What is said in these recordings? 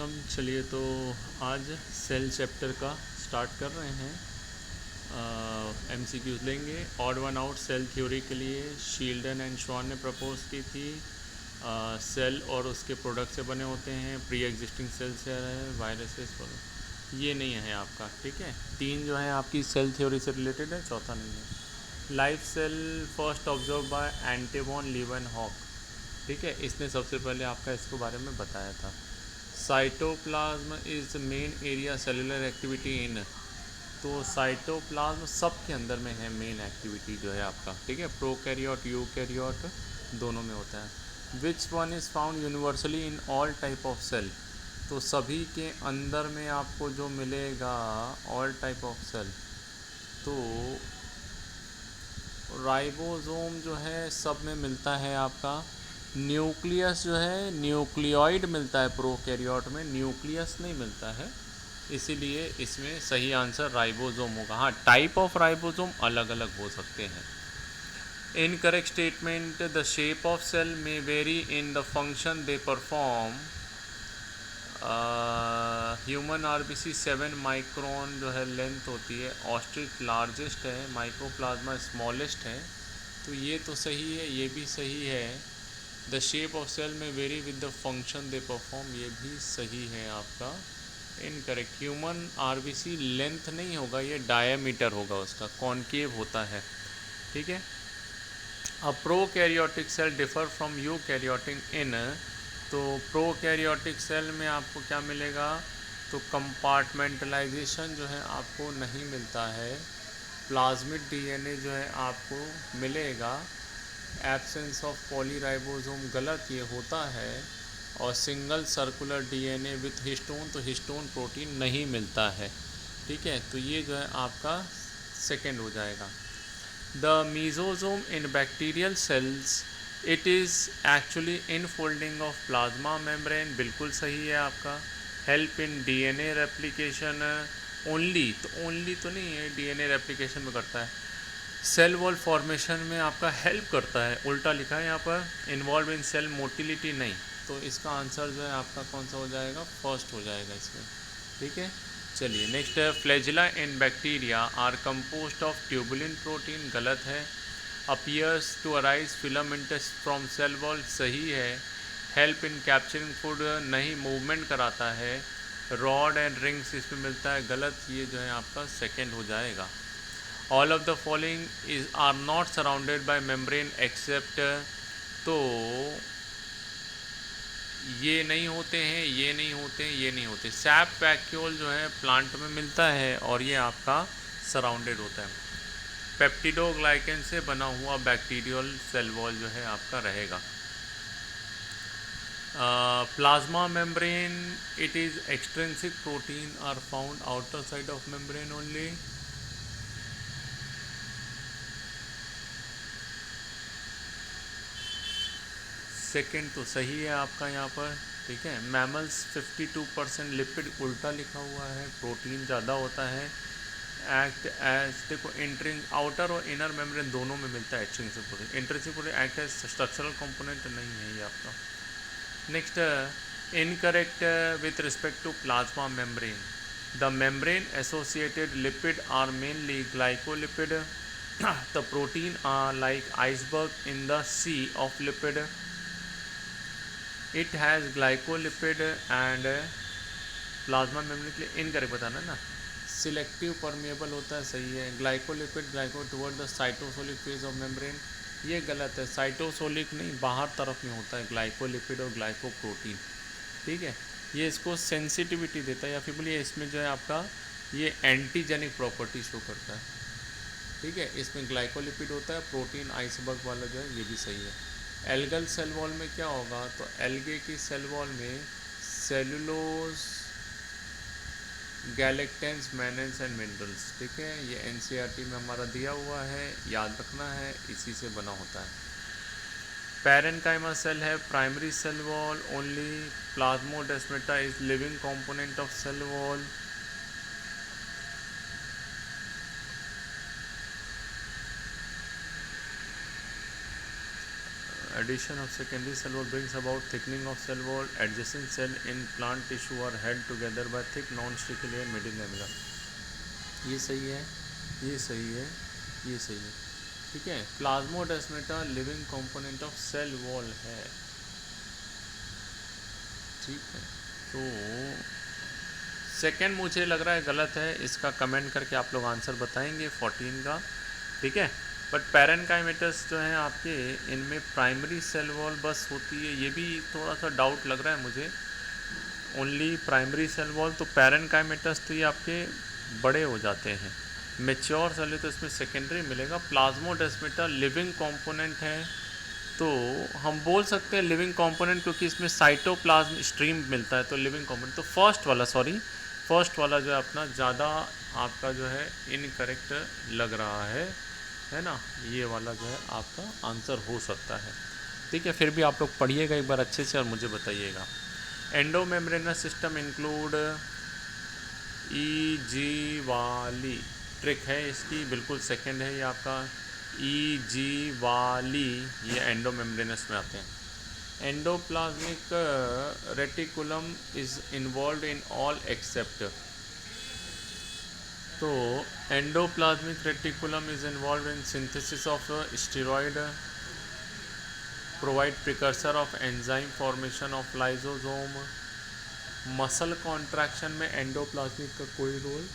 Welcome. चलिए तो आज सेल चैप्टर का स्टार्ट कर रहे हैं। एमसीक्यूज लेंगे। Odd one out cell theory के लिए शील्डन एंड श्वान ने प्रपोज की थी। सेल और उसके प्रोडक्ट से बने होते हैं, प्री एग्जिस्टिंग सेल से है, वायरसेस पर ये नहीं है आपका। ठीक है, तीन जो है आपकी सेल थ्योरी से रिलेटेड है, चौथा नहीं है। Life cell first observe by Antonie van Leeuwenhoek. ठीक है, इसने सबसे पहले आपका इसके बारे में बताया था। Cytoplasm is main area cellular activity in. तो साइटोप्लाज्म सब के अंदर में है मेन एक्टिविटी जो है आपका। ठीक है, प्रोकैरियोट यूकैरियोट दोनों में होता है। Which one is found universally in all type of cell. तो सभी के अंदर में आपको जो मिलेगा ऑल टाइप ऑफ सेल, तो राइबोसोम जो है सब में मिलता है आपका। न्यूक्लियस जो है न्यूक्लियोइड मिलता है, प्रोकैरियोट में न्यूक्लियस नहीं मिलता है, इसीलिए इसमें सही आंसर राइबोसोम होगा। हाँ, टाइप ऑफ राइबोसोम अलग अलग हो सकते हैं। Incorrect statement, the shape of cell may vary in the function they perform. Human RBC 7 micron जो है लेंथ होती है, ऑस्ट्रिच लार्जेस्ट है, माइक्रोप्लाज्मा स्मॉलेस्ट है। तो ये तो सही है, ये भी सही है। The shape of cell may very with the function they perform, ये भी सही है आपका। इनकरेक्ट, ह्यूमन आरबीसी लेंथ नहीं होगा, ये डायमीटर होगा, उसका कॉनकेव होता है। ठीक है। A prokaryotic cell differ from eukaryotic in. तो प्रोकैरियोटिक सेल में आपको क्या मिलेगा, तो कंपार्टमेंटलाइजेशन जो है आपको नहीं मिलता है। प्लाज्मिड डीएनए जो है आपको मिलेगा। एब्सेंस ऑफ पॉलीराइबोसोम गलत ये होता है। और single circular DNA with histone, तो हिस्टोन प्रोटीन नहीं मिलता है। ठीक है, तो ये जो है आपका सेकेंड हो जाएगा। The mesosome in bacterial cells, it is actually infolding of plasma membrane, बिल्कुल सही है आपका। Help in DNA replication only, तो ओनली तो नहीं है, डीएनए रेप्लिकेशन में करता है। सेल वॉल फॉर्मेशन में आपका हेल्प करता है, उल्टा लिखा है यहाँ पर। इन्वॉल्व इन सेल मोटिलिटी नहीं, तो इसका आंसर जो है आपका कौन सा हो जाएगा, फर्स्ट हो जाएगा इसमें। ठीक है, चलिए नेक्स्ट है। Flagella in bacteria are composed of tubulin protein, गलत है। Appears to arise filamentous from cell wall, सही है। हेल्प इन कैप्चरिंग फूड नहीं, मूवमेंट कराता है। रॉड एंड रिंग्स इसमें मिलता है, गलत, ये जो है आपका सेकेंड हो जाएगा। All of the following is are not surrounded by membrane except. तो ये नहीं होते हैं, ये नहीं होते हैं, ये नहीं होते। सैप वैक्यूल जो है प्लांट में मिलता है और ये आपका सराउंडेड होता है। पेप्टिडोग्लाइकेन से बना हुआ बैक्टीरियल सेल वॉल जो है आपका रहेगा। Plasma membrane, it is extrinsic protein are found outer side of membrane only. Second तो सही है आपका यहाँ पर। ठीक है, मैमल्स 52% लिपिड, उल्टा लिखा हुआ है, प्रोटीन ज़्यादा होता है। एक्ट एज, देखो इंट्रिंग आउटर और इनर मेम्ब्रेन दोनों में मिलता है extrinsic protein. Intrinsic protein act as structural component नहीं है ये आपका। Next, incorrect with respect to plasma membrane. The membrane associated lipid are mainly glycolipid. The protein are like iceberg in the sea of lipid. It has glycolipid and plasma membrane के लिए incorrect बताना ना। Selective permeable होता है, सही है। Glycolipid glyco toward the cytosolic phase of membrane, ये गलत है। साइटोसोलिक नहीं, बाहर तरफ में होता है ग्लाइकोलिपिड और ग्लाइकोप्रोटीन। ठीक है, ये इसको सेंसिटिविटी देता है, या फिर बोलिए इसमें जो है आपका ये एंटीजेनिक प्रॉपर्टी शो करता है। ठीक है, इसमें ग्लाइकोलिपिड होता है, प्रोटीन आइसबर्ग वाला जो है ये भी सही है। एल्गल सेल वॉल में क्या होगा, तो एल्गे की सेल वॉल में सेलुलोज, गैलेक्टेंस, मैनेंस एंड मिनरल्स। ठीक है, ये एनसीईआरटी में हमारा दिया हुआ है, याद रखना है, इसी से बना होता है। पैरेन्काइमा सेल है primary cell wall only. Plasmodesmata is living component of cell wall. addition of secondary cell wall brings about thickening of cell wall. Adjacent cell in plant tissue are held together by thick non-sticky layer middle lamella. ये सही है, ये सही है, ये सही है, ठीक है। Plasmodesmata living component of cell wall है, ठीक है। तो सेकंड मुझे लग रहा है गलत है, इसका कमेंट करके आप लोग आंसर बताएंगे 14 का, ठीक है। बट पैरेनकाइमेटस जो है आपके, इनमें प्राइमरी सेल वॉल बस होती है, ये भी थोड़ा सा डाउट लग रहा है मुझे, ओनली प्राइमरी सेल वॉल। तो पैरेनकाइमेटस तो ये आपके बड़े हो जाते हैं, मेच्योर सेल है तो इसमें सेकेंडरी मिलेगा। प्लाज्मोडेस्माटा लिविंग कंपोनेंट है, तो हम बोल सकते हैं लिविंग कंपोनेंट, क्योंकि इसमें साइटोप्लाज्म स्ट्रीम मिलता है, तो लिविंग कंपोनेंट। तो फर्स्ट वाला जो है अपना ज़्यादा आपका जो है इनकरेक्ट लग रहा है ना, ये वाला जो है आपका आंसर हो सकता है, ठीक है। फिर भी आप लोग पढ़िएगा एक बार अच्छे से और मुझे बताइएगा। एंडोमेम्ब्रेनस सिस्टम इंक्लूड, जी वाली ट्रिक है इसकी, बिल्कुल सेकंड है ये आपका, जी वाली, ये एंडोमेम्ब्रेनस में आते हैं। Endoplasmic reticulum is involve in all except, तो endoplasmic reticulum is involve in synthesis of steroid, provide precursor of enzyme formation of lysosome. Muscle contraction में एंडोप्लाज्मिक का कोई रोल,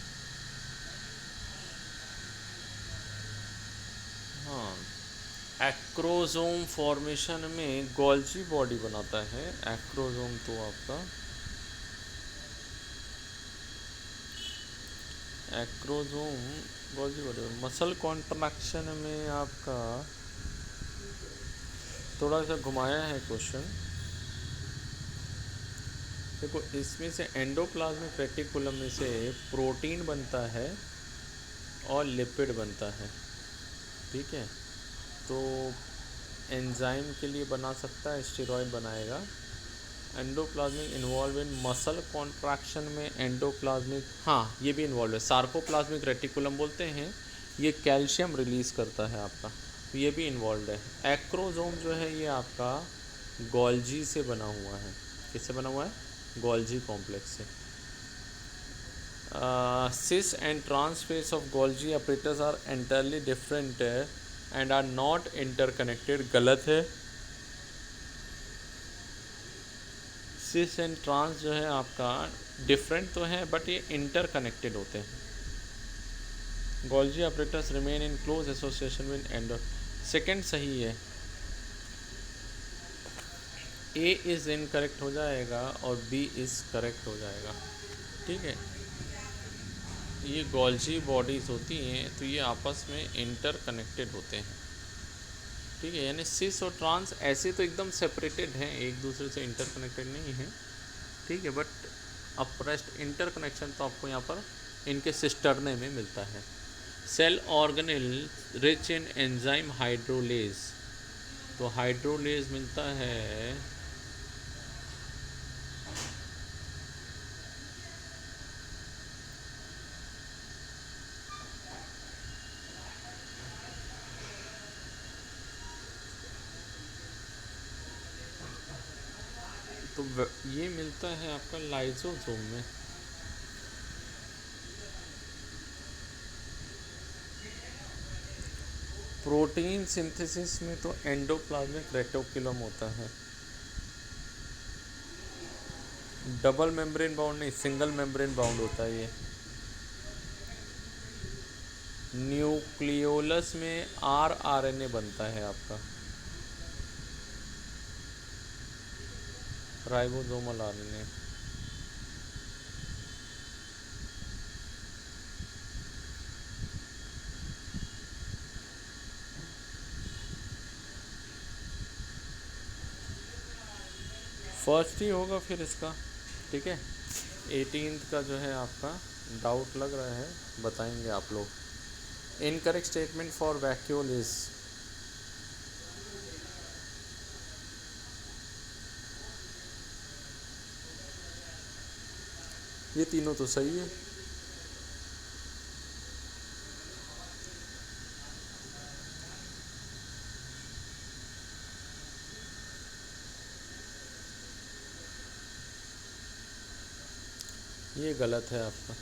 हाँ। एक्रोजोम फॉर्मेशन में गोल्जी बॉडी बनाता है एक्रोजोम, तो आपका acrosome Golgi body. Muscle contraction में आपका थोड़ा सा घुमाया है क्वेश्चन, देखो इसमें से एंडोप्लाज्मिक रेटिकुलम में से प्रोटीन बनता है और लिपिड बनता है, ठीक है। तो एंजाइम के लिए बना सकता है, स्टेरॉइड बनाएगा। Endoplasmic involve in muscle contraction में एंडोप्लाज्मिक, हाँ ये भी इन्वॉल्व है। सार्कोप्लाज्मिक रेटिकुलम बोलते हैं, ये कैल्शियम रिलीज़ करता है आपका, तो ये भी इन्वॉल्व है। एक्रोजोम जो है ये आपका गोल्जी से बना हुआ है, किससे बना हुआ है, गोल्जी कॉम्प्लेक्स से। Cis and trans face of Golgi apparatus are entirely different and are not interconnected, गलत है। सिस एंड ट्रांस जो है आपका डिफरेंट तो है, बट ये इंटरकनेक्टेड होते हैं। Golgi operators remain in close association with endo, second सही है। ए इज़ इनकरेक्ट हो जाएगा और बी इज़ करेक्ट हो जाएगा, ठीक है। ये गोल्जी बॉडीज़ होती हैं तो ये आपस में इंटरकनेक्टेड होते हैं, ठीक है। यानी सिस और ट्रांस ऐसे तो एकदम सेपरेटेड हैं, एक दूसरे से इंटरकनेक्टेड नहीं है, ठीक है। बट अप्रेस्ट इंटरकनेक्शन तो आपको यहाँ पर इनके सिस्टरने में मिलता है। Cell organelle rich in enzyme hydrolase, तो हाइड्रोलेज मिलता है तो ये मिलता है आपका लाइसोसोम में। प्रोटीन सिंथेसिस में तो एंडोप्लाज्मिक रेटिकुलम होता है, डबल मेम्ब्रेन बाउंड नहीं, सिंगल मेम्ब्रेन बाउंड होता है ये। न्यूक्लियोलस में आरएनए बनता है आपका, राइबोसोमल आरएनए। फर्स्ट ही होगा फिर इसका, ठीक है। 18th का जो है आपका डाउट लग रहा है, बताएंगे आप लोग। Incorrect statement for vacuole is, ये तीनों तो सही है। ये गलत है आपका,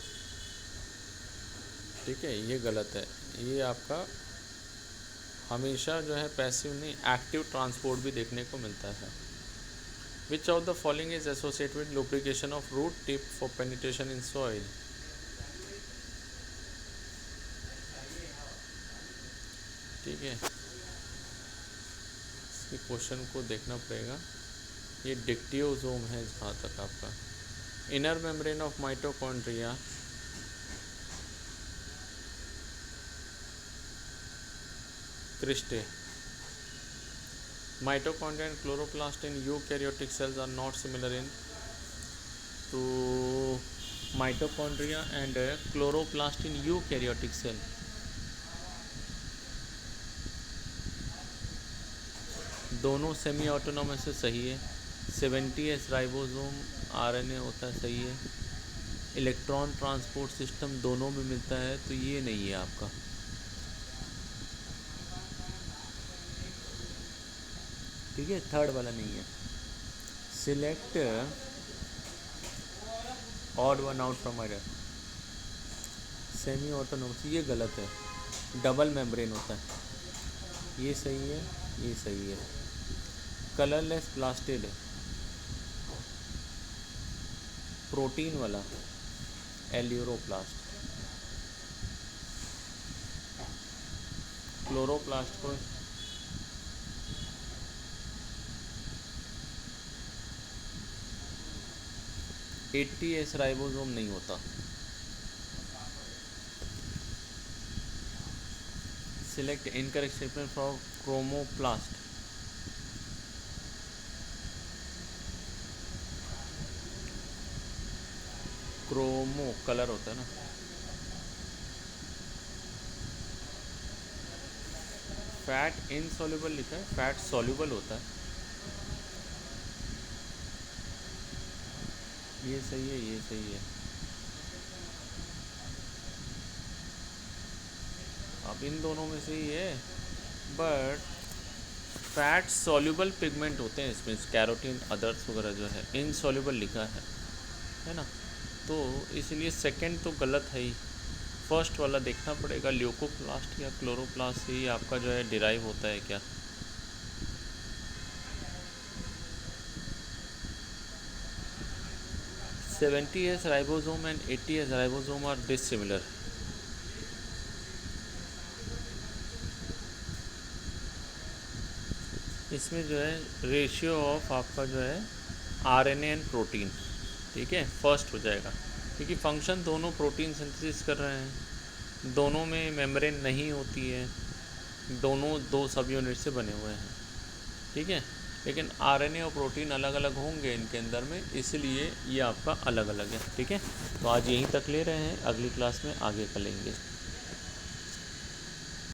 ठीक है, ये गलत है। ये आपका हमेशा जो है पैसिव नहीं, एक्टिव ट्रांसपोर्ट भी देखने को मिलता है। Which of the following is associated with lubrication of root tip for penetration in soil? ठीक है, इसके क्वेश्चन को देखना पड़ेगा। ये डिक्टियोजोम है जहाँ तक आपका। Inner membrane of mitochondria, cristae. Mitochondria and chloroplast in eukaryotic cells are not similar in to mitochondria and chloroplast in eukaryotic cell. दोनों सेमी ऑटोनोमस से सही है। 70S राइबोसोम आरएनए होता है, सही है। इलेक्ट्रॉन ट्रांसपोर्ट सिस्टम दोनों में मिलता है, तो ये नहीं है आपका। ठीक है, थर्ड वाला नहीं है। Select odd one out from आइडर, semi autonomous, ये गलत है। डबल मेम्ब्रेन होता है, ये सही है, ये सही है। कलरलेस प्लास्टिड है, प्रोटीन वाला एल्यूरोप्लास्ट। क्लोरोप्लास्ट को 80S राइबोसोम नहीं होता। Select incorrect statement for chromoplast. Chromo colour होता है ना, फैट इनसॉल्युबल लिखा है, फैट सॉल्युबल होता है, ये सही है, ये सही है। अब इन दोनों में से ही है, बट फैट सॉल्युबल पिगमेंट होते हैं इसमें, कैरोटीन अदर्स वगैरह जो है इनसॉल्युबल लिखा है ना, तो इसलिए सेकंड तो गलत है ही। फर्स्ट वाला देखना पड़ेगा, ल्यूकोप्लास्ट या क्लोरोप्लास्ट ही आपका जो है डिराइव होता है क्या। $70S ribosome and 80S ribosome are dissimilar. इसमें जो है रेशियो ऑफ आपका जो है आरएनए एंड प्रोटीन, ठीक है, फर्स्ट हो जाएगा, क्योंकि फंक्शन दोनों प्रोटीन सिंथेसिस कर रहे हैं, दोनों में मेम्ब्रेन नहीं होती है, दोनों दो सब यूनिट से बने हुए हैं, ठीक है, लेकिन आरएनए और प्रोटीन अलग अलग होंगे इनके अंदर में, इसलिए ये आपका अलग अलग है। ठीक है, तो आज यहीं तक ले रहे हैं, अगली क्लास में आगे का लेंगे।